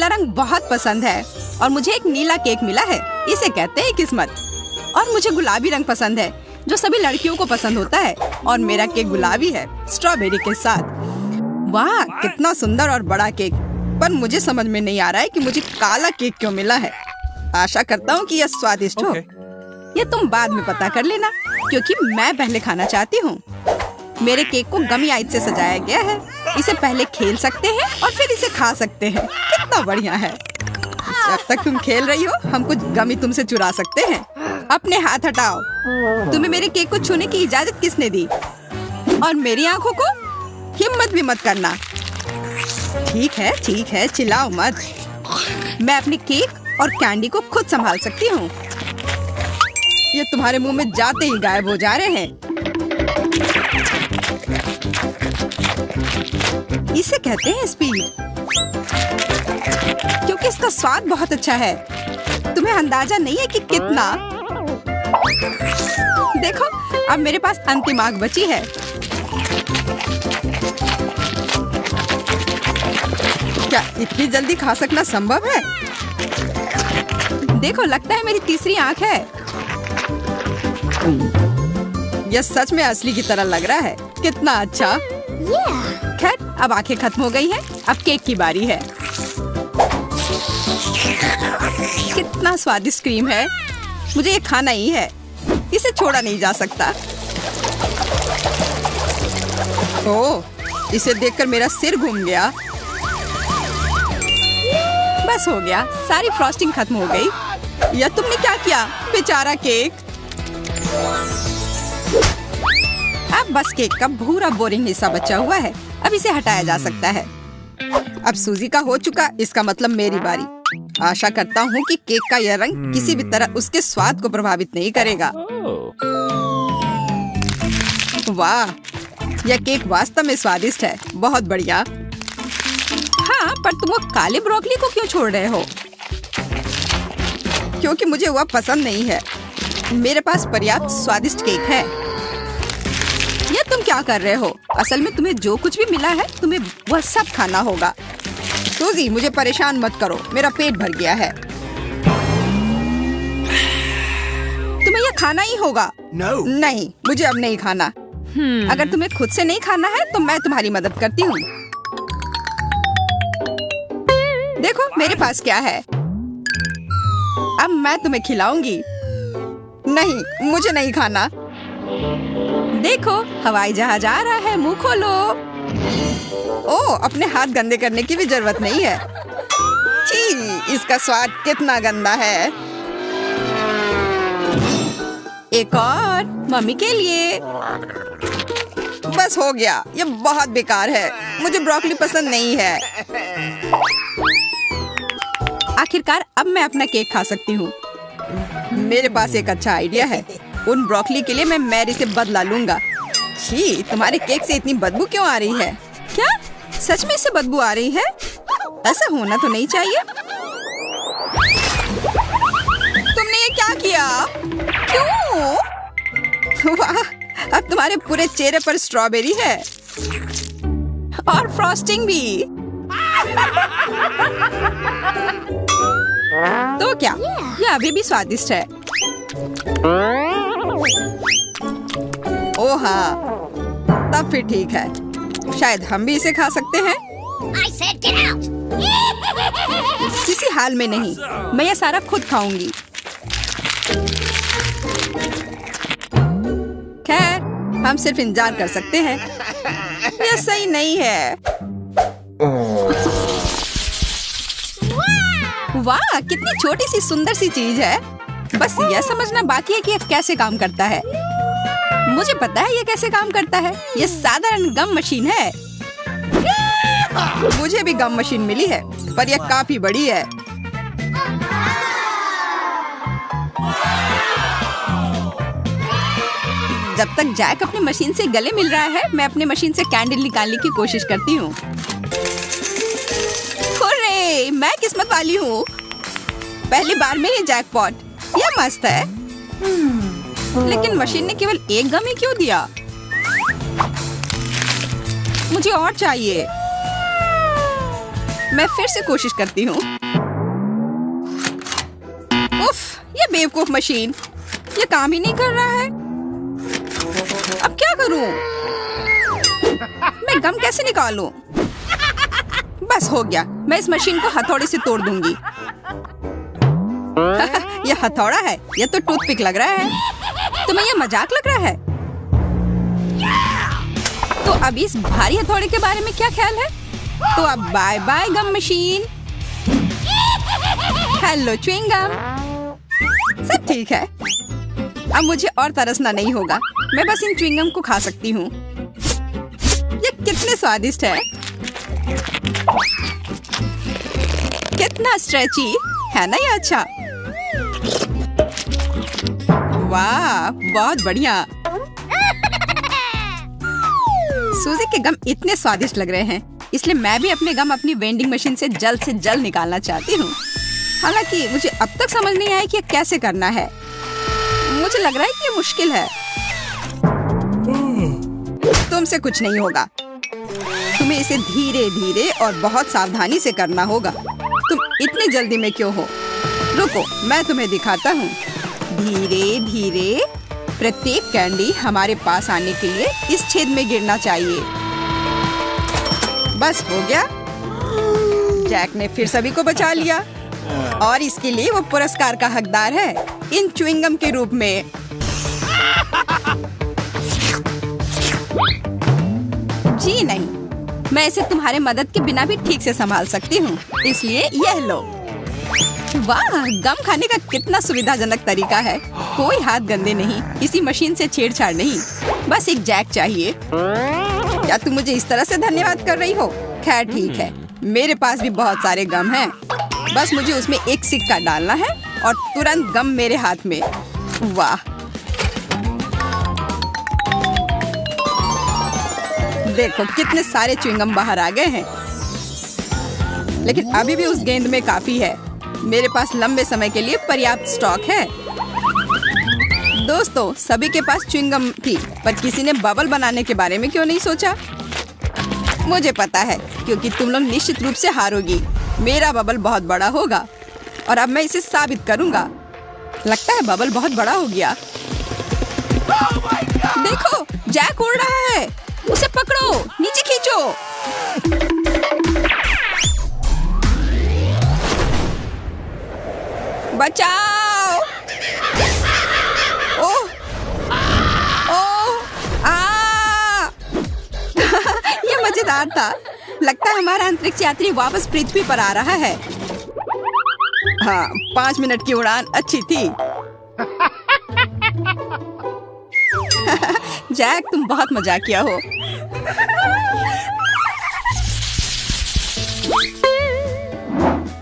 नीला रंग बहुत पसंद है और मुझे एक नीला केक मिला है, इसे कहते हैं किस्मत। और मुझे गुलाबी रंग पसंद है जो सभी लड़कियों को पसंद होता है, और मेरा केक गुलाबी है स्ट्रॉबेरी के साथ। वाह, कितना सुंदर और बड़ा केक। पर मुझे समझ में नहीं आ रहा है कि मुझे काला केक क्यों मिला है। आशा करता हूँ कि यह स्वादिष्ट हो। ये तुम बाद में पता कर लेना, क्योंकि मैं पहले खाना चाहती हूँ। मेरे केक को गमी आइस से सजाया गया है। इसे पहले खेल सकते हैं और फिर इसे खा सकते हैं। कितना बढ़िया है। जब तक तुम खेल रही हो, हम कुछ गमी तुमसे चुरा सकते हैं। अपने हाथ हटाओ। तुम्हें मेरे केक को छूने की इजाजत किसने दी? और मेरी आंखों को हिम्मत भी मत करना। ठीक है, चिल्लाओ मत। मैं अपने केक और कैंडी को खुद संभाल सकती हूँ। ये तुम्हारे मुंह में जाते ही गायब हो जा रहे हैं। इसे कहते हैं स्पीड, क्योंकि इसका स्वाद बहुत अच्छा है। तुम्हें अंदाजा नहीं है कि कितना। देखो, अब मेरे पास अंतिम आग बची है। क्या इतनी जल्दी खा सकना संभव है? देखो, लगता है मेरी तीसरी आंख है। यह सच में असली की तरह लग रहा है। कितना अच्छा। खैर, अब आंखें खत्म हो गई हैं। अब केक की बारी है। कितना स्वादिष्ट क्रीम है। मुझे ये खाना ही है। इसे छोड़ा नहीं जा सकता। ओह, इसे देखकर मेरा सिर घूम गया। बस हो गया, सारी फ्रॉस्टिंग खत्म हो गई। या तुमने क्या किया? बेचारा केक। अब बस केक का भूरा बोरिंग हिस्सा बचा हुआ है। अब इसे हटाया जा सकता है। अब सूजी का हो चुका, इसका मतलब मेरी बारी। आशा करता हूँ कि केक का यह रंग किसी भी तरह उसके स्वाद को प्रभावित नहीं करेगा। वाह, यह केक वास्तव में स्वादिष्ट है। बहुत बढ़िया। हाँ, पर तुम वो काले ब्रोकली को क्यों छोड़ रहे हो? क्योंकि मुझे वह पसंद नहीं है। मेरे पास पर्याप्त स्वादिष्ट केक है। यह तुम क्या कर रहे हो? असल में तुम्हें जो कुछ भी मिला है, तुम्हें वह सब खाना होगा। सूजी, मुझे परेशान मत करो, मेरा पेट भर गया है। तुम्हें यह खाना ही होगा। नहीं, मुझे अब नहीं खाना। अगर तुम्हें खुद से नहीं खाना है तो मैं तुम्हारी मदद करती हूँ। देखो, मेरे पास क्या है। अब मैं तुम्हें खिलाऊंगी। नहीं, मुझे नहीं खाना। देखो, हवाई जहाज आ रहा है, मुंह खोलो। ओह, अपने हाथ गंदे करने की भी जरूरत नहीं है। छी, इसका स्वाद कितना गंदा है। एक और मम्मी के लिए। बस हो गया, ये बहुत बेकार है। मुझे ब्रोकली पसंद नहीं है। आखिरकार अब मैं अपना केक खा सकती हूँ। मेरे पास एक अच्छा आइडिया है। उन ब्रोकली के लिए मैं मैरी से बदला लूंगा। छी, तुम्हारे केक से इतनी बदबू क्यों आ रही है? क्या सच में इससे बदबू आ रही है? ऐसा होना तो नहीं चाहिए। तुमने ये क्या किया? क्यों? वाह, अब तुम्हारे पूरे चेहरे पर स्ट्रॉबेरी है और फ्रॉस्टिंग भी। तो क्या यह अभी भी स्वादिष्ट है? ओह हाँ, तब फिर ठीक है। शायद हम भी इसे खा सकते हैं। I said get out! किसी हाल में नहीं, मैं यह सारा खुद खाऊंगी। खैर, हम सिर्फ इंतजार कर सकते हैं। यह सही नहीं है। वाह, कितनी छोटी सी सुंदर सी चीज है। बस यह समझना बाकी है कि यह कैसे काम करता है। मुझे पता है यह कैसे काम करता है। यह साधारण गम मशीन है। मुझे भी गम मशीन मिली है, पर यह काफी बड़ी है। जब तक जैक अपनी मशीन से गले मिल रहा है, मैं अपनी मशीन से कैंडल निकालने की कोशिश करती हूँ। हुर्रे, मैं किस्मत वाली हूँ। पहली बार में ही जैकपॉट। यह मस्त है। लेकिन मशीन ने केवल एक गम ही क्यों दिया? मुझे और चाहिए। मैं फिर से कोशिश करती हूँ। उफ, ये बेवकूफ मशीन, ये काम ही नहीं कर रहा है। अब क्या करूँ? मैं गम कैसे निकालूं? बस हो गया, मैं इस मशीन को हथौड़े से तोड़ दूंगी। ये हथौड़ा है, ये तो टूथपिक लग रहा है। तुम्हें ये मजाक लग रहा है? तो अब इस भारी हथौड़े के बारे में क्या ख्याल है? तो अब बाय बाय गम मशीन। हेलो च्युइंग गम, सब ठीक है। अब मुझे और तरसना नहीं होगा, मैं बस इन च्युइंग गम को खा सकती हूँ। ये कितने स्वादिष्ट है, कितना स्ट्रेची है ना ये। अच्छा, वाह, बहुत बढ़िया। सूजी के गम इतने स्वादिष्ट लग रहे हैं, इसलिए मैं भी अपने गम अपनी वेंडिंग मशीन से जल्द निकालना चाहती हूँ। हालांकि मुझे अब तक समझ नहीं आया कि कैसे करना है। मुझे लग रहा है कि ये मुश्किल है। तुमसे कुछ नहीं होगा, तुम्हें इसे धीरे धीरे और बहुत सावधानी से करना होगा। तुम इतनी जल्दी में क्यों हो? रुको, मैं तुम्हें दिखाता हूँ। धीरे धीरे प्रत्येक कैंडी हमारे पास आने के लिए इस छेद में गिरना चाहिए। बस हो गया। जैक ने फिर सभी को बचा लिया और इसके लिए वो पुरस्कार का हकदार है, इन च्युइंगम के रूप में। जी नहीं, मैं इसे तुम्हारे मदद के बिना भी ठीक से संभाल सकती हूँ, इसलिए यह लो। वाह, गम खाने का कितना सुविधाजनक तरीका है। कोई हाथ गंदे नहीं, किसी मशीन से छेड़छाड़ नहीं, बस एक जैक चाहिए। क्या तुम मुझे इस तरह से धन्यवाद कर रही हो? खैर ठीक है, मेरे पास भी बहुत सारे गम हैं। बस मुझे उसमें एक सिक्का डालना है और तुरंत गम मेरे हाथ में। वाह, देखो कितने सारे च्युइंगम बाहर आ गए हैं। लेकिन अभी भी उस गेंद में काफी है। मेरे पास लंबे समय के लिए पर्याप्त स्टॉक है। दोस्तों, सभी के पास च्युइंगम थी, पर किसी ने बबल बनाने के बारे में क्यों नहीं सोचा? मुझे पता है, क्योंकि तुम लोग निश्चित रूप से हारोगी। मेरा बबल बहुत बड़ा होगा और अब मैं इसे साबित करूंगा। लगता है बबल बहुत बड़ा हो गया। देखो, जैक उड़ रहा है, उसे पकड़ो, नीचे खींचो। बचाओ! ओह, ओह, ये मजेदार था। लगता है हमारा अंतरिक्ष यात्री वापस पृथ्वी पर आ रहा है। हाँ, 5 मिनट की उड़ान अच्छी थी। जैक, तुम बहुत मजाकिया हो।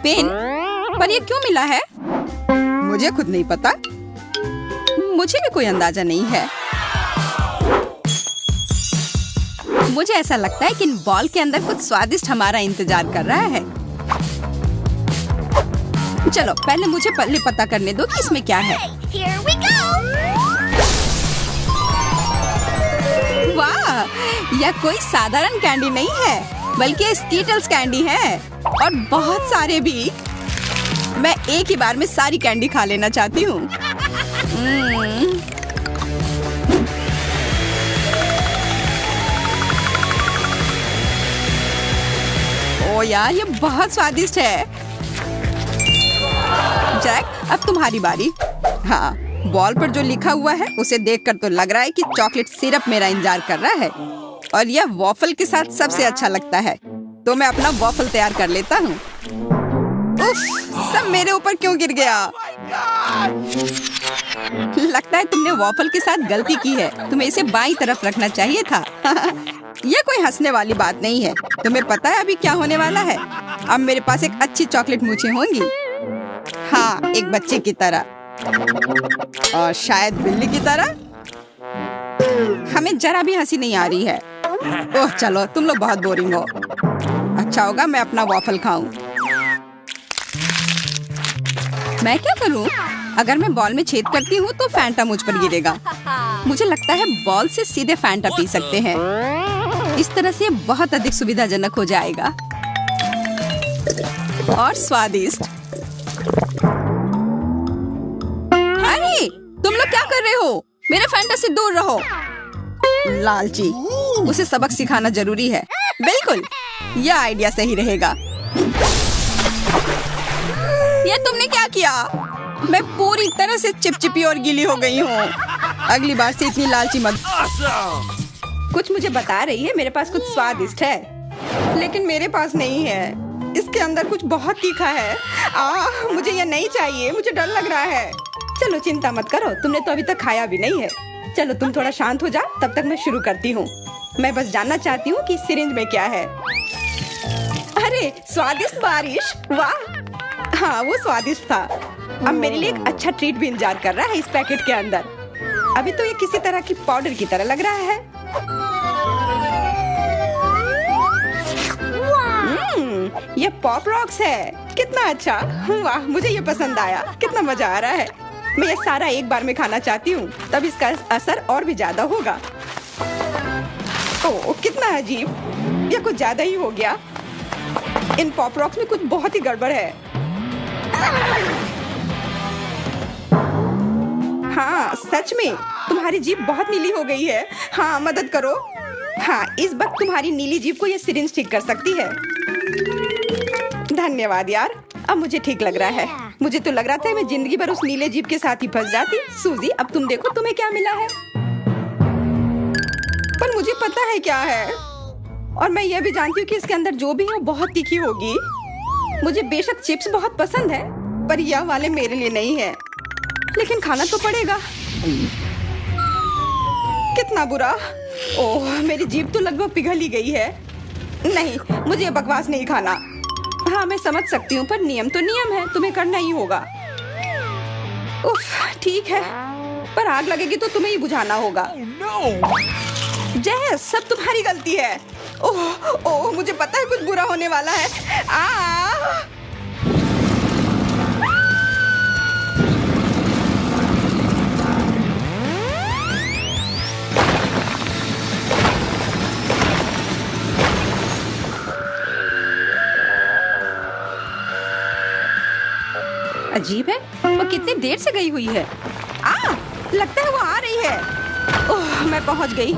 पेन, पर ये क्यों मिला है? मुझे खुद नहीं पता। मुझे भी कोई अंदाजा नहीं है। मुझे ऐसा लगता है कि इन बॉल के अंदर कुछ स्वादिष्ट हमारा इंतजार कर रहा है। चलो, पहले मुझे पता करने दो कि इसमें क्या है। Here we go. वाह, यह कोई साधारण कैंडी नहीं है, बल्कि स्कीटल्स कैंडी है, और बहुत सारे भी। मैं एक ही बार में सारी कैंडी खा लेना चाहती हूँ। ओ यार, ये बहुत स्वादिष्ट है। जैक, अब तुम्हारी बारी। हाँ, बॉल पर जो लिखा हुआ है उसे देखकर तो लग रहा है कि चॉकलेट सिरप मेरा इंतजार कर रहा है, और यह वॉफल के साथ सबसे अच्छा लगता है। तो मैं अपना वॉफल तैयार कर लेता हूँ। उफ, सब मेरे ऊपर क्यों गिर गया? लगता है तुमने वॉफल के साथ गलती की है। तुम्हें इसे बाईं तरफ रखना चाहिए था। यह कोई हंसने वाली बात नहीं है। तुम्हें पता है अभी क्या होने वाला है? अब मेरे पास एक अच्छी चॉकलेट मूंछें होंगी। हाँ, एक बच्चे की तरह, और शायद बिल्ली की तरह। हमें जरा भी हंसी नहीं आ रही है। ओह चलो, तुम लोग बहुत बोरिंग हो। अच्छा होगा मैं अपना वॉफल खाऊं। मैं क्या करूं? अगर मैं बॉल में छेद करती हूँ तो फैंटा मुझ पर गिरेगा। मुझे लगता है बॉल से सीधे फैंटा पी सकते हैं। इस तरह से बहुत अधिक सुविधाजनक हो जाएगा। और स्वादिष्ट। अरे तुम लोग क्या कर रहे हो? मेरे फैंटा से दूर रहो। लालची, उसे सबक सिखाना जरूरी है। बिल्कुल, यह आइडिया सही रहेगा। ये तुमने क्या किया? मैं पूरी तरह से चिपचिपी और गीली हो गई हूँ। अगली बार से इतनी लालची मत। कुछ मुझे बता रही है मेरे पास कुछ स्वादिष्ट है, लेकिन मेरे पास नहीं है। इसके अंदर कुछ बहुत तीखा है। मुझे ये नहीं चाहिए, मुझे डर लग रहा है। चलो चिंता मत करो, तुमने तो अभी तक खाया भी नहीं है। चलो तुम थोड़ा शांत हो जा, तब तक मैं शुरू करती हूँ। मैं बस जानना चाहती हूँ कि सिरिंज में क्या है। अरे स्वादिष्ट बारिश, वाह! हाँ वो स्वादिष्ट था। अब मेरे लिए एक अच्छा ट्रीट भी इंतजार कर रहा है इस पैकेट के अंदर। अभी तो ये किसी तरह की पाउडर की तरह लग रहा है। ये पॉप रॉक्स है। कितना अच्छा, वाह मुझे ये पसंद आया। कितना मजा आ रहा है। मैं ये सारा एक बार में खाना चाहती हूँ, तब इसका असर और भी ज्यादा होगा। ओह कितना अजीब, ये कुछ ज्यादा ही हो गया। इन पॉप रॉक्स में कुछ बहुत ही गड़बड़ है। हाँ सच में तुम्हारी जीभ बहुत नीली हो गई है। हाँ मदद करो। हाँ इस वक्त तुम्हारी नीली जीभ को ये सिरिंज ठीक कर सकती है। धन्यवाद यार, अब मुझे ठीक लग रहा है। मुझे तो लग रहा था मैं जिंदगी भर उस नीले जीभ के साथ ही फंस जाती। सूजी अब तुम देखो तुम्हें क्या मिला है। पर मुझे पता है क्या है, और मैं ये भी जानती हूँ कि इसके अंदर जो भी है वो बहुत तीखी होगी। मुझे बेशक चिप्स बहुत पसंद है, पर यह वाले मेरे लिए नहीं है। लेकिन खाना तो पड़ेगा। कितना बुरा। ओह मेरी जीभ तो लगभग पिघल ही गई है। नहीं मुझे बकवास नहीं खाना। हाँ मैं समझ सकती हूँ, पर नियम तो नियम है, तुम्हें करना ही होगा। उफ ठीक है, पर आग लगेगी तो तुम्हें ही बुझाना होगा। जय सब तुम्हारी गलती है। ओह ओह मुझे पता है कुछ बुरा होने वाला है। अजीब है, वो कितनी देर से गई हुई है। लगता है वो आ रही है। ओह मैं पहुंच गई।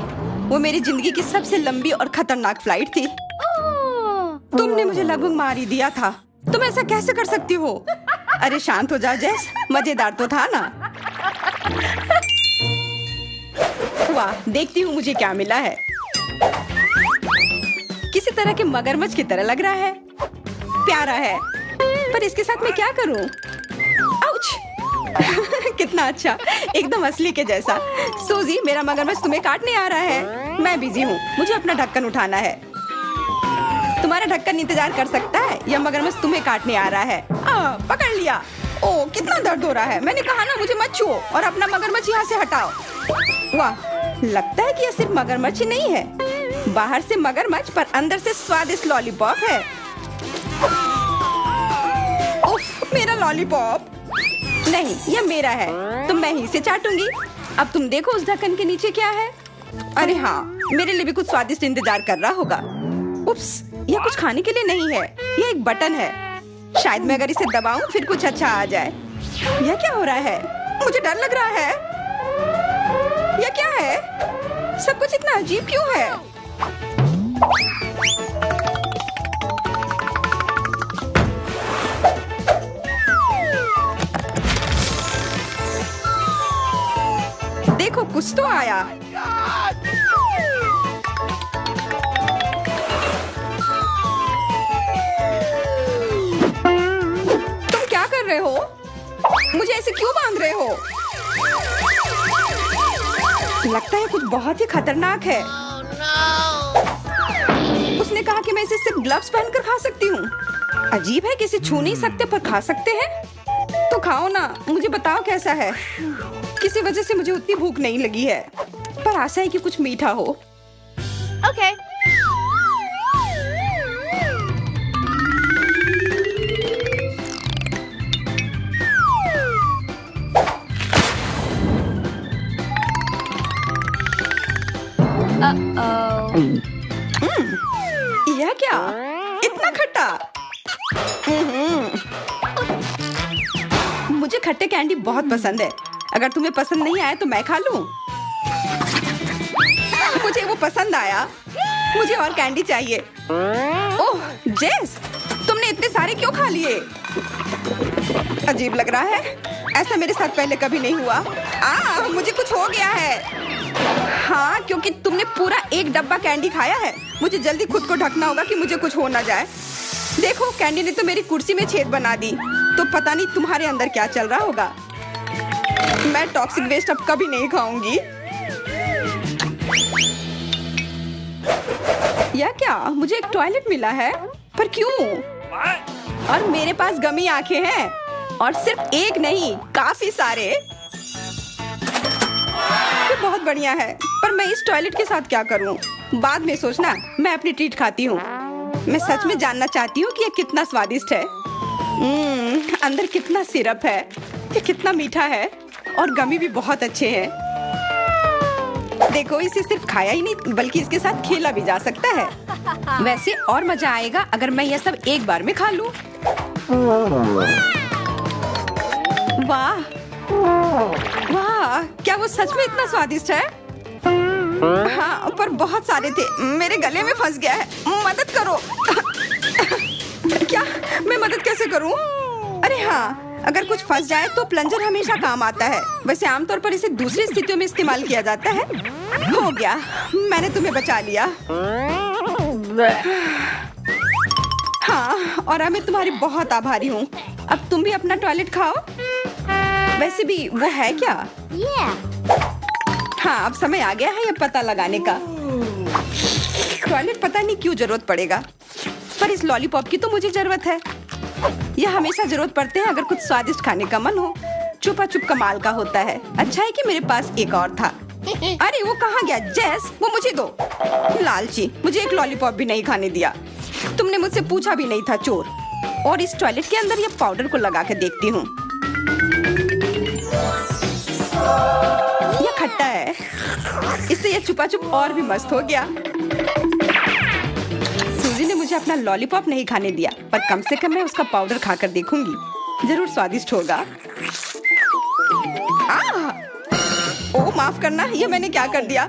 वो मेरी जिंदगी की सबसे लंबी और खतरनाक फ्लाइट थी। तुमने मुझे लगभग मार ही दिया था। तुम ऐसा कैसे कर सकती हो? अरे शांत हो जा जैस, मजेदार तो था ना। वाह देखती हूँ मुझे क्या मिला है। किसी तरह के मगरमच्छ की तरह लग रहा है। प्यारा है, पर इसके साथ मैं क्या करूँ? कितना अच्छा, एकदम असली के जैसा। सूजी मेरा मगरमच्छ तुम्हें काटने आ रहा है। मैं बिजी हूँ, मुझे अपना ढक्कन उठाना है। तुम्हारा ढक्कन इंतजार कर सकता है, यह मगरमच्छ तुम्हें काटने आ रहा है। पकड़ लिया। ओह कितना दर्द हो रहा है। मैंने कहा ना मुझे मत छुओ और अपना मगरमच्छ यहाँ से हटाओ। वाह लगता है कि यह सिर्फ मगरमच्छ ही नहीं है। बाहर से मगरमच्छ पर अंदर से स्वादिष्ट लॉलीपॉप है। उफ मेरा लॉलीपॉप। नहीं यह मेरा है, तो मैं ही इसे चाटूंगी। अब तुम देखो उस ढक्कन के नीचे क्या है। अरे हाँ मेरे लिए भी कुछ स्वादिष्ट इंतजार कर रहा होगा। उप्स यह कुछ खाने के लिए नहीं है, यह एक बटन है। शायद मैं अगर इसे दबाऊं फिर कुछ अच्छा आ जाए। यह क्या हो रहा है? मुझे डर लग रहा है। यह क्या है? सब कुछ इतना अजीब क्यों है? देखो कुछ तो आया। तुम क्या कर रहे हो? मुझे ऐसे क्यों बांध रहे हो? लगता है कुछ बहुत ही खतरनाक है। उसने कहा कि मैं इसे सिर्फ ग्लव्स पहनकर खा सकती हूँ। अजीब है कि इसे छू नहीं सकते पर खा सकते हैं। तो खाओ ना, मुझे बताओ कैसा है। किसी वजह से मुझे उतनी भूख नहीं लगी है, पर आशा है कि कुछ मीठा हो। Okay. यह क्या? इतना खट्टा? मुझे खट्टे कैंडी बहुत पसंद है। अगर तुम्हें पसंद नहीं आया तो मैं खा लूं। मुझे वो पसंद आया। मुझे और कैंडी चाहिए। ओह जेस, तुमने इतने सारे क्यों खा लिए? अजीब लग रहा है, ऐसा मेरे साथ पहले कभी नहीं हुआ। मुझे कुछ हो गया है। हाँ, क्योंकि तुमने पूरा एक डब्बा कैंडी खाया है। मुझे जल्दी खुद को ढकना होगा कि मुझे कुछ हो ना जाए। देखो, कैंडी ने तो मेरी कुर्सी में छेद बना दी। तो पता नहीं तुम्हारे अंदर क्या चल रहा होगा। मैं टॉक्सिक वेस्ट अब कभी नहीं खाऊंगी। या क्या मुझे एक टॉयलेट मिला है? पर क्यों? और मेरे पास गमी आंखें हैं, और सिर्फ एक नहीं, काफी सारे। ये बहुत बढ़िया है, पर मैं इस टॉयलेट के साथ क्या करूं? बाद में सोचना, मैं अपनी ट्रीट खाती हूँ। मैं सच में जानना चाहती हूँ कि ये कितना स्वादिष्ट है। अंदर कितना सिरप है, ये कितना मीठा है, और गमी भी बहुत अच्छे हैं। देखो, इसे सिर्फ खाया ही नहीं बल्कि इसके साथ खेला भी जा सकता है। वैसे और मजा आएगा अगर मैं यह सब एक बार में खा लूं। वाह वाह, क्या वो सच में इतना स्वादिष्ट है? हाँ, पर बहुत सारे थे। मेरे गले में फंस गया है। मदद करो। क्या मैं मदद कैसे करूं? अरे हाँ, अगर कुछ फंस जाए तो प्लंजर हमेशा काम आता है। वैसे आमतौर पर इसे दूसरी स्थितियों में इस्तेमाल किया जाता है। हो गया, मैंने तुम्हें बचा लिया। हाँ, और अब मैं तुम्हारी बहुत आभारी हूँ। अब तुम भी अपना टॉयलेट खाओ। वैसे भी वो है क्या? हाँ, अब समय आ गया है ये पता लगाने का। टॉयलेट पता नहीं क्यों जरूरत पड़ेगा, पर इस लॉलीपॉप की तो मुझे जरूरत है। यह हमेशा जरूरत पड़ते हैं अगर कुछ स्वादिष्ट खाने का मन हो। छुपा छुप कमाल का होता है। अच्छा है कि मेरे पास एक और था। अरे वो कहाँ गया? जेस, वो मुझे दो। लालची, मुझे एक लॉलीपॉप भी नहीं खाने दिया। तुमने मुझसे पूछा भी नहीं था, चोर। और इस टॉयलेट के अंदर ये पाउडर को लगा के देखती हूँ। यह खट्टा है, इससे यह छुपा छुप और भी मस्त हो गया। सूजी ने मुझे अपना लॉलीपॉप नहीं खाने दिया, पर कम से कम मैं उसका पाउडर खाकर देखूंगी। जरूर स्वादिष्ट होगा। ओह माफ करना, ये मैंने क्या कर दिया?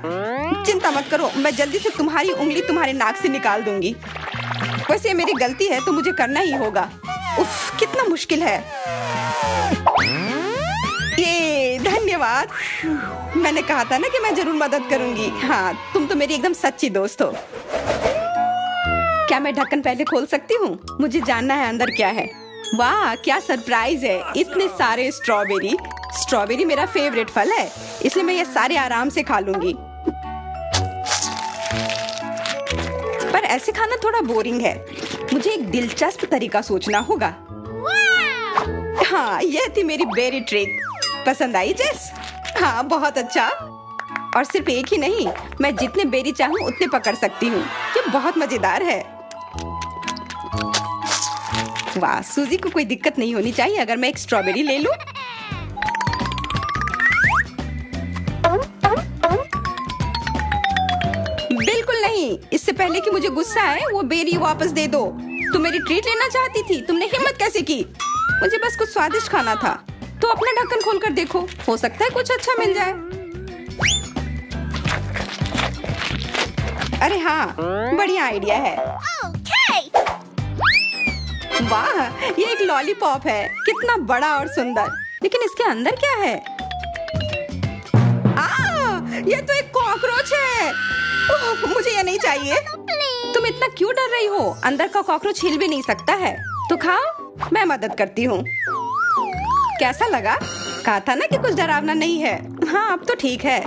चिंता मत करो, मैं जल्दी से तुम्हारी उंगली तुम्हारे नाक से निकाल दूंगी। वैसे ये मेरी गलती है तो मुझे करना ही होगा। उफ, कितना मुश्किल है। ये धन्यवाद। मैंने कहा था ना कि मैं जरूर मदद करूंगी। हाँ, तुम तो मेरी एकदम सच्ची दोस्त हो। क्या मैं ढक्कन पहले खोल सकती हूँ? मुझे जानना है अंदर क्या है। वाह, क्या सरप्राइज है। इतने सारे स्ट्रॉबेरी। स्ट्रॉबेरी मेरा फेवरेट फल है, इसलिए मैं ये सारे आराम से खा लूंगी। पर ऐसे खाना थोड़ा बोरिंग है। मुझे एक दिलचस्प तरीका सोचना होगा। हाँ, यह थी मेरी बेरी ट्रिक। पसंद आई जेस? हाँ, बहुत अच्छा। और सिर्फ एक ही नहीं, मैं जितने बेरी चाहूँ उतने पकड़ सकती हूँ। ये बहुत मजेदार है। वाह, सूजी को कोई दिक्कत नहीं होनी चाहिए अगर मैं एक स्ट्रॉबेरी ले लूं। बिल्कुल नहीं। इससे पहले कि मुझे गुस्सा आए, वो बेरी वापस दे दो। तुम मेरी ट्रीट लेना चाहती थी, तुमने हिम्मत कैसे की? मुझे बस कुछ स्वादिष्ट खाना था। तो अपना ढक्कन खोल कर देखो, हो सकता है कुछ अच्छा मिल जाए। अरे हाँ, बढ़िया आइडिया है। वाह, ये एक लॉलीपॉप है। कितना बड़ा और सुंदर। लेकिन इसके अंदर क्या है? ये तो एक कॉकरोच है। मुझे ये नहीं चाहिए। तुम इतना क्यों डर रही हो? अंदर का कॉकरोच हिल भी नहीं सकता है। तो खाओ, मैं मदद करती हूँ। कैसा लगा? कहा था ना कि कुछ डरावना नहीं है। हाँ, अब तो ठीक है।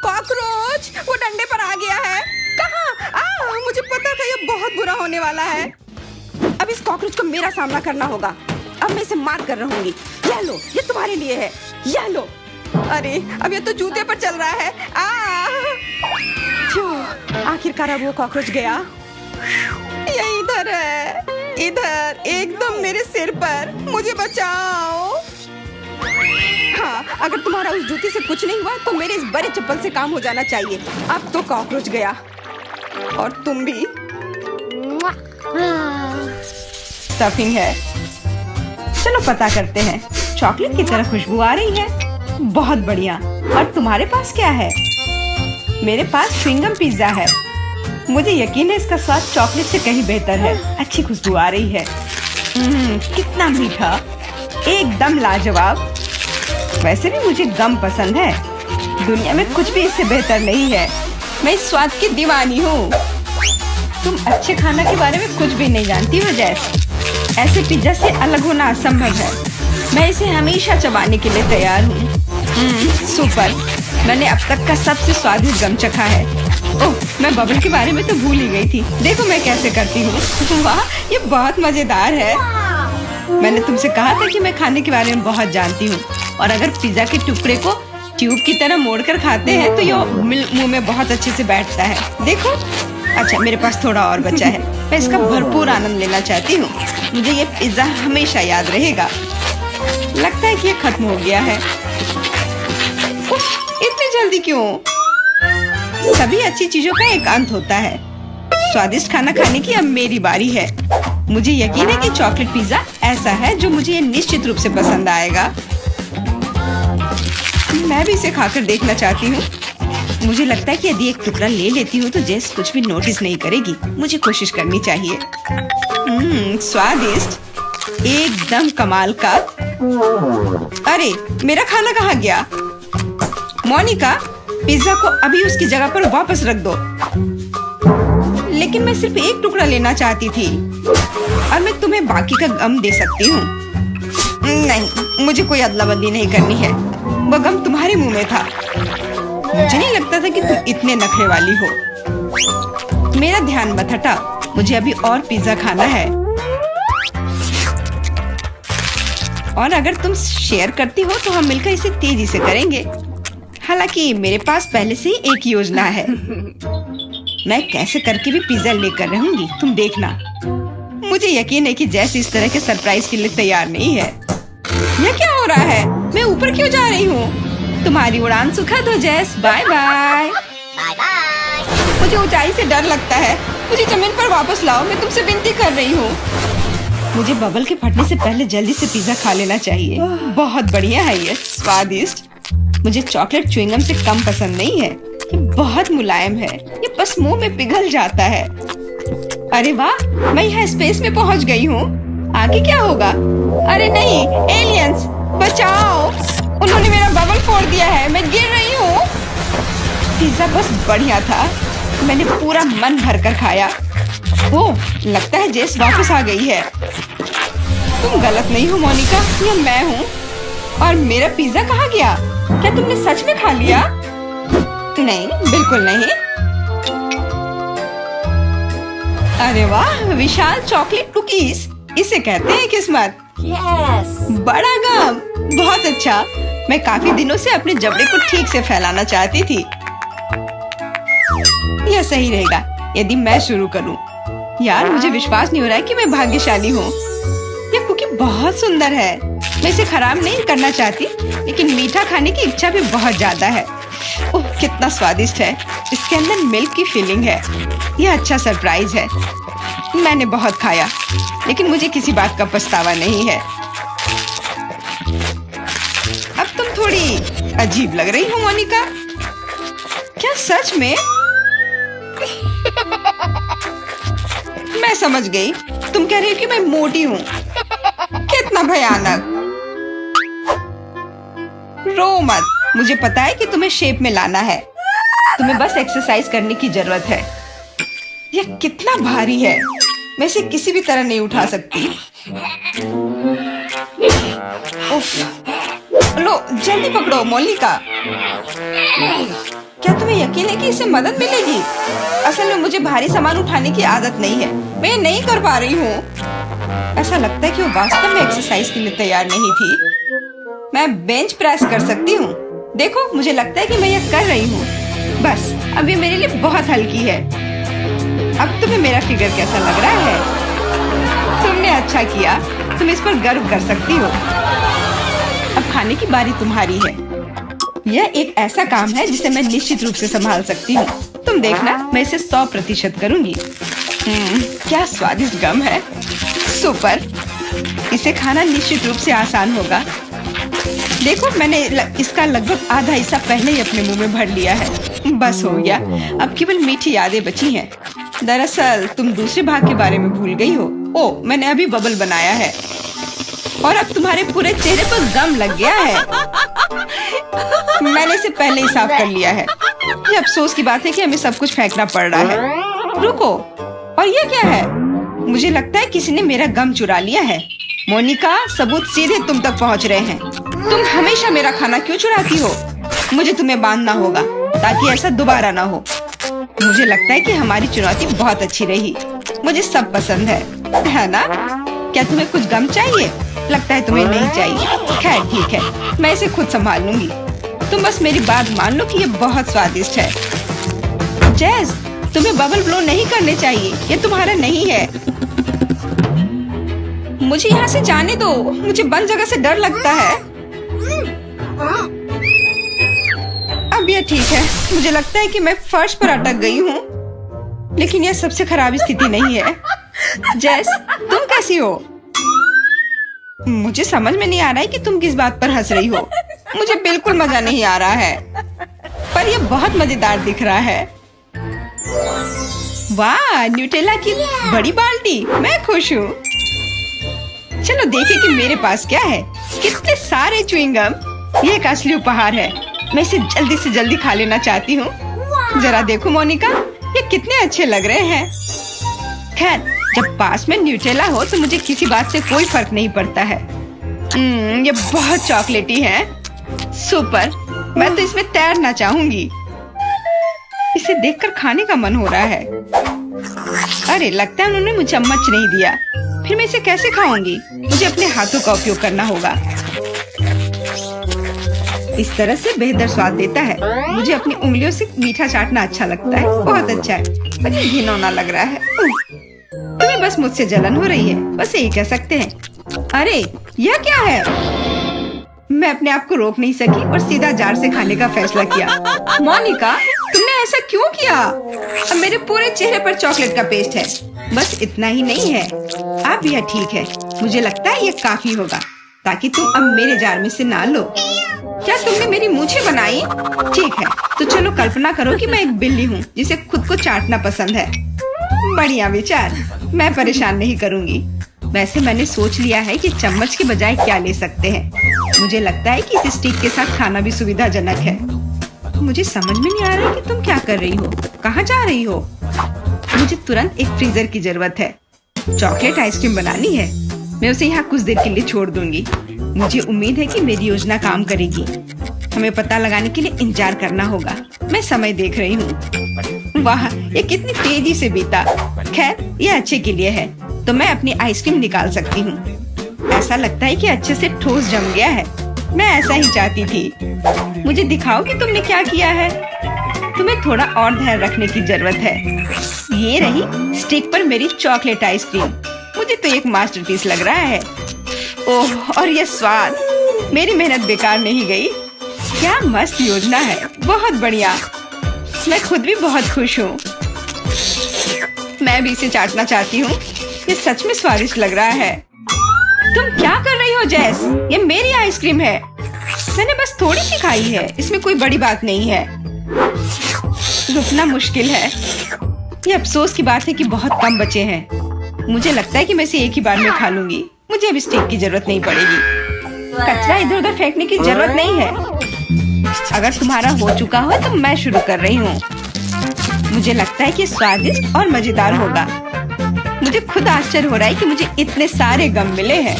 कॉकरोच वो डंडे पर आ गया है। कहाँ? मुझे पता था ये बहुत बुरा होने वाला है। अब इस कॉकरोच को मेरा सामना करना होगा। अब मैं इसे मार कर रहूंगी। ये लो, ये तुम्हारे लिए है। ये लो। अरे, अब ये तो जूते पर चल रहा है। आखिरकार अब वो कॉकरोच गया। ये इधर है, इधर, एकदम मेरे सिर पर। मुझे बचाओ। हाँ, अगर तुम्हारा उस जूती से कुछ नहीं हुआ तो मेरे इस बड़े चप्पल से काम हो जाना चाहिए। अब तो कॉकरोच गया, और तुम भी। स्टफिंग है। चलो पता करते हैं। चॉकलेट की तरह खुशबू आ रही है। बहुत बढ़िया। और तुम्हारे पास क्या है? मेरे पास च्युइंगम पिज्जा है। मुझे यकीन है इसका स्वाद चॉकलेट से कहीं बेहतर है। अच्छी खुशबू आ रही है। कितना मीठा, एकदम लाजवाब। वैसे भी मुझे गम पसंद है। दुनिया में कुछ भी इससे बेहतर नहीं है। मैं इस स्वाद की दीवानी हूँ। तुम अच्छे खाना के बारे में कुछ भी नहीं जानती हो जैस। ऐसे पिज्जा से अलग होना असंभव है। मैं इसे हमेशा चबाने के लिए तैयार हूँ। सुपर। मैंने अब तक का सबसे स्वादिष्ट गम चखा है। ओह, मैं बबल के बारे में तो भूल ही गई थी। देखो मैं कैसे करती हूँ। वाह, ये बहुत मजेदार है। मैंने तुमसे कहा था कि मैं खाने के बारे में बहुत जानती हूँ। और अगर पिज्जा के टुकड़े को ट्यूब की तरह मोड़कर खाते हैं तो ये मुंह में बहुत अच्छे से बैठता है। देखो। अच्छा, मेरे पास थोड़ा और बचा है। मैं इसका भरपूर आनंद लेना चाहती हूँ। मुझे ये पिज्जा हमेशा याद रहेगा। लगता है कि ये खत्म हो गया है। उफ, इतनी जल्दी क्यों? सभी अच्छी चीजों का एक अंत होता है। स्वादिष्ट खाना खाने की अब मेरी बारी है। मुझे यकीन है कि चॉकलेट पिज्जा ऐसा है जो मुझे ये निश्चित रूप से पसंद आएगा। मैं भी इसे खाकर देखना चाहती हूँ। मुझे लगता है कि यदि एक टुकड़ा ले लेती हूँ तो जेस कुछ भी नोटिस नहीं करेगी। मुझे कोशिश करनी चाहिए। स्वादिष्ट, एकदम कमाल का। अरे, मेरा खाना कहाँ गया? मोनिका, पिज्जा को अभी उसकी जगह पर वापस रख दो। लेकिन मैं सिर्फ एक टुकड़ा लेना चाहती थी और मैं तुम्हें बाकी का गम दे सकती हूँ। नहीं, मुझे कोई अदला बदली नहीं करनी है। वो गम तुम्हारे मुंह में था। मुझे नहीं लगता था कि तुम इतने नखरे वाली हो। मेरा ध्यान मत हटा। मुझे अभी और पिज्जा खाना है। और अगर तुम शेयर करती हो तो हम मिलकर इसे तेजी से करेंगे। हालांकि मेरे पास पहले से ही एक योजना है। मैं कैसे करके भी पिज्जा लेकर रहूंगी, तुम देखना। मुझे यकीन है कि जैसे इस तरह के सरप्राइज के लिए तैयार नहीं है। यह क्या हो रहा है? मैं ऊपर क्यों जा रही हूँ? तुम्हारी उड़ान सुखद हो जैस। Bye bye. Bye bye. मुझे ऊंचाई से डर लगता है। मुझे जमीन पर वापस लाओ। मैं तुमसे विनती कर रही हूँ। मुझे बबल के फटने से पहले जल्दी से पिज्जा खा लेना चाहिए। बहुत बढ़िया है ये, स्वादिष्ट। मुझे चॉकलेट च्युइंगम से कम पसंद नहीं है। ये बहुत मुलायम है। ये बस मुंह में पिघल जाता है। अरे वाह, मैं यहाँ स्पेस में पहुँच गई हूँ। आगे क्या होगा? अरे नहीं, एलियंस बचाओ। उन्होंने मेरा बबल फोड़ दिया है। मैं गिर रही हूँ। पिज्जा बस बढ़िया था। मैंने पूरा मन भरकर खाया। ओह, लगता है जेस वापस आ गई है। तुम गलत नहीं हो मोनिका, यह मैं हूँ। और मेरा पिज्जा कहाँ गया? क्या तुमने सच में खा लिया? नहीं, बिल्कुल नहीं। अरे वाह, विशाल चॉकलेट कुकीज। इसे कहते हैं किस्मत। Yes. बड़ा गम, बहुत अच्छा। मैं काफी दिनों से अपने जबड़े को ठीक से फैलाना चाहती थी। यह सही रहेगा यदि मैं शुरू करूं। यार, मुझे विश्वास नहीं हो रहा है कि मैं भाग्यशाली हूँ। यह कुकी बहुत सुंदर है। मैं इसे खराब नहीं करना चाहती, लेकिन मीठा खाने की इच्छा भी बहुत ज्यादा है। ओह, कितना स्वादिष्ट है। इसके अंदर मिल्क की फीलिंग है। यह अच्छा सरप्राइज है। मैंने बहुत खाया, लेकिन मुझे किसी बात का पछतावा नहीं है। अब तुम थोड़ी अजीब लग रही हो मोनिका। क्या सच में? मैं समझ गई। तुम कह रही हो कि मैं मोटी हूँ। कितना भयानक। रो मत। मुझे पता है कि तुम्हें शेप में लाना है। तुम्हें बस एक्सरसाइज करने की जरूरत है। यह कितना भारी है। मैं इसे किसी भी तरह नहीं उठा सकती। उफ। लो, जल्दी पकड़ो मोनिका। क्या तुम्हें यकीन है कि इससे मदद मिलेगी? असल में मुझे भारी सामान उठाने की आदत नहीं है। मैं नहीं कर पा रही हूँ। ऐसा लगता है कि वो वास्तव में एक्सरसाइज के लिए तैयार नहीं थी। मैं बेंच प्रेस कर सकती हूँ। देखो, मुझे लगता है कि मैं यह कर रही हूँ। बस, अब ये मेरे लिए बहुत हल्की है। अब तुम्हें मेरा फिगर कैसा लग रहा है? तुमने अच्छा किया। तुम इस पर गर्व कर सकती हो। अब खाने की बारी तुम्हारी है। यह एक ऐसा काम है जिसे मैं निश्चित रूप से संभाल सकती हूँ। तुम देखना, मैं इसे 100% करूँगी। क्या स्वादिष्ट गम है। सुपर। इसे खाना निश्चित रूप से आसान होगा। देखो, मैंने इसका लगभग आधा हिस्सा पहले ही अपने मुंह में भर लिया है। बस हो गया, अब केवल मीठी यादें बची हैं। दरअसल तुम दूसरे भाग के बारे में भूल गई हो। ओह, मैंने अभी बबल बनाया है और अब तुम्हारे पूरे चेहरे पर गम लग गया है। मैंने इसे पहले ही साफ कर लिया है। ये अफसोस की बात है कि हमें सब कुछ फेंकना पड़ रहा है। रुको, और ये क्या है? मुझे लगता है किसी ने मेरा गम चुरा लिया है। मोनिका, सबूत सीधे तुम तक पहुंच रहे हैं। तुम हमेशा मेरा खाना क्यों चुराती हो? मुझे तुम्हें बांधना होगा ताकि ऐसा दोबारा ना हो। मुझे लगता है कि हमारी चुनौती बहुत अच्छी रही। मुझे सब पसंद है ना? क्या तुम्हें कुछ गम चाहिए? लगता है तुम्हें नहीं चाहिए। खैर ठीक है, मैं इसे खुद संभाल लूंगी। तुम बस मेरी बात मान लो कि ये बहुत स्वादिष्ट है। जैस, तुम्हें बबल ब्लो नहीं करने चाहिए, ये तुम्हारा नहीं है। मुझे यहाँ से जाने दो, मुझे बंद जगह से डर लगता है। अब ये ठीक है, मुझे लगता है कि मैं फर्श पर अटक गई हूँ, लेकिन यह सबसे खराब स्थिति नहीं है। जैस, तुम कैसी हो? मुझे समझ में नहीं आ रहा है कि तुम किस बात पर हंस रही हो। मुझे बिल्कुल मजा नहीं आ रहा है, पर यह बहुत मजेदार दिख रहा है। वाह, न्यूटेला की बड़ी बाल्टी, मैं खुश हूँ। चलो देखें कि मेरे पास क्या है। कितने सारे च्युइंगम, ये एक असली उपहार है। मैं इसे जल्दी से जल्दी खा लेना चाहती हूँ। जरा देखो मोनिका, ये कितने अच्छे लग रहे हैं। खैर, जब पास में न्यूटेला हो तो मुझे किसी बात से कोई फर्क नहीं पड़ता है। ये बहुत चॉकलेटी है। सुपर, मैं तो इसमें तैरना चाहूंगी। इसे देखकर खाने का मन हो रहा है। अरे, लगता है उन्होंने मुझे चम्मच नहीं दिया। फिर मैं इसे कैसे खाऊंगी? मुझे अपने हाथों का उपयोग करना होगा। इस तरह से बेहतर स्वाद देता है। मुझे अपनी उंगलियों से मीठा चाटना अच्छा लगता है। बहुत अच्छा है, पर ये घिनौना लग रहा है। तुम्हें बस मुझसे जलन हो रही है, बस यही कह सकते हैं। अरे, यह क्या है? मैं अपने आप को रोक नहीं सकी और सीधा जार से खाने का फैसला किया। मोनिका, तुमने ऐसा क्यों किया? अब मेरे पूरे चेहरे पर चॉकलेट का पेस्ट है। बस इतना ही नहीं है, अब यह ठीक है। मुझे लगता है यह काफी होगा ताकि तुम अब मेरे जार में से ना लो। क्या तुमने मेरी मूछें बनाई? ठीक है, तो चलो कल्पना करो कि मैं एक बिल्ली हूँ जिसे खुद को चाटना पसंद है। बढ़िया विचार, मैं परेशान नहीं करूँगी। वैसे मैंने सोच लिया है कि चम्मच के बजाय क्या ले सकते हैं। मुझे लगता है कि इस स्टिक के साथ खाना भी सुविधाजनक है। मुझे समझ में नहीं आ रहा कि तुम क्या कर रही हो, कहाँ जा रही हो? मुझे तुरंत एक फ्रीजर की जरूरत है। चॉकलेट आइसक्रीम बनानी है। मैं उसे यहाँ कुछ देर के लिए छोड़ दूंगी। मुझे उम्मीद है कि मेरी योजना काम करेगी। हमें पता लगाने के लिए इंतजार करना होगा। मैं समय देख रही हूँ। वाह, ये कितनी तेजी से बीता। खैर, ये अच्छे के लिए है, तो मैं अपनी आइसक्रीम निकाल सकती हूँ। ऐसा लगता है कि अच्छे से ठोस जम गया है। मैं ऐसा ही चाहती थी। मुझे दिखाओ कि तुमने क्या किया है। तुम्हें थोड़ा और धैर्य रखने की जरूरत है। ये रही स्टिक पर मेरी चॉकलेट आइसक्रीम। मुझे तो एक मास्टरपीस लग रहा है। ओह, और ये स्वाद, मेरी मेहनत बेकार नहीं गई। क्या मस्त योजना है, बहुत बढ़िया। मैं खुद भी बहुत खुश हूँ। मैं भी इसे चाटना चाहती हूँ। ये सच में स्वादिष्ट लग रहा है। तुम क्या कर रही हो जैस? ये मेरी आइसक्रीम है। मैंने बस थोड़ी सी खाई है, इसमें कोई बड़ी बात नहीं है। रुकना मुश्किल है। ये अफसोस की बात है कि बहुत कम बचे हैं। मुझे लगता है कि मैं इसे एक ही बार में खा लूंगी। मुझे अब स्टिक की जरूरत नहीं पड़ेगी। कचरा इधर उधर फेंकने की जरूरत नहीं है। अगर तुम्हारा हो चुका हो तो मैं शुरू कर रही हूँ। मुझे लगता है कि स्वादिष्ट और मजेदार होगा। मुझे खुद आश्चर्य हो रहा है कि मुझे इतने सारे गम मिले हैं।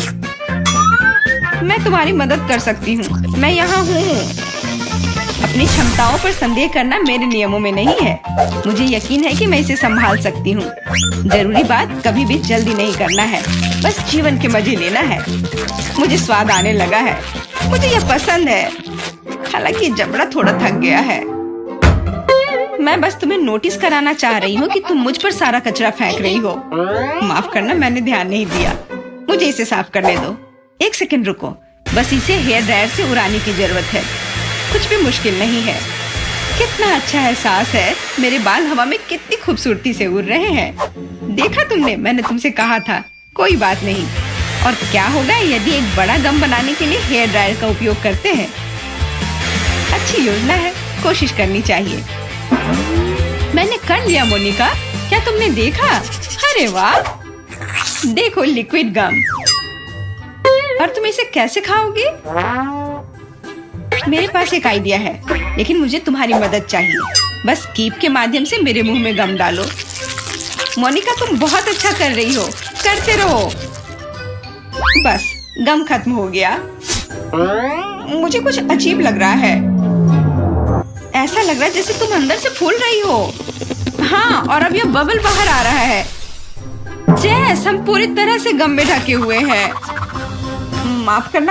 मैं तुम्हारी मदद कर सकती हूँ, मैं यहाँ हूँ। अपनी क्षमताओं पर संदेह करना मेरे नियमों में नहीं है। मुझे यकीन है कि मैं इसे संभाल सकती हूँ। जरूरी बात कभी भी जल्दी नहीं करना है, बस जीवन के मजे लेना है। मुझे स्वाद आने लगा है, मुझे यह पसंद है। हालांकि जबड़ा थोड़ा थक गया है। मैं बस तुम्हें नोटिस कराना चाह रही हूँ कि तुम मुझ पर सारा कचरा फेंक रही हो। माफ करना, मैंने ध्यान नहीं दिया। मुझे इसे साफ करने दो। एक सेकंड रुको, बस इसे हेयर ड्रायर से उड़ाने की जरूरत है। कुछ भी मुश्किल नहीं है। कितना अच्छा एहसास है। मेरे बाल हवा में कितनी खूबसूरती से उड़ रहे हैं। देखा तुमने, मैंने तुमसे कहा था। कोई बात नहीं, और क्या होगा यदि एक बड़ा गम बनाने के लिए हेयर ड्रायर का उपयोग करते हैं? अच्छी योजना है, कोशिश करनी चाहिए। मैंने कर लिया मोनिका, क्या तुमने देखा? अरे वाह, देखो लिक्विड गम। और तुम इसे कैसे खाओगी? मेरे पास एक आइडिया है, लेकिन मुझे तुम्हारी मदद चाहिए। बस कीप के माध्यम से मेरे मुंह में गम डालो। मोनिका तुम बहुत अच्छा कर रही हो, करते रहो। बस गम खत्म हो गया। मुझे कुछ अजीब लग रहा है। ऐसा लग रहा है जैसे तुम अंदर से फूल रही हो। हाँ, और अब यह बबल बाहर आ रहा है। जैस हम पूरी तरह से गम में ढके हुए हैं। माफ करना।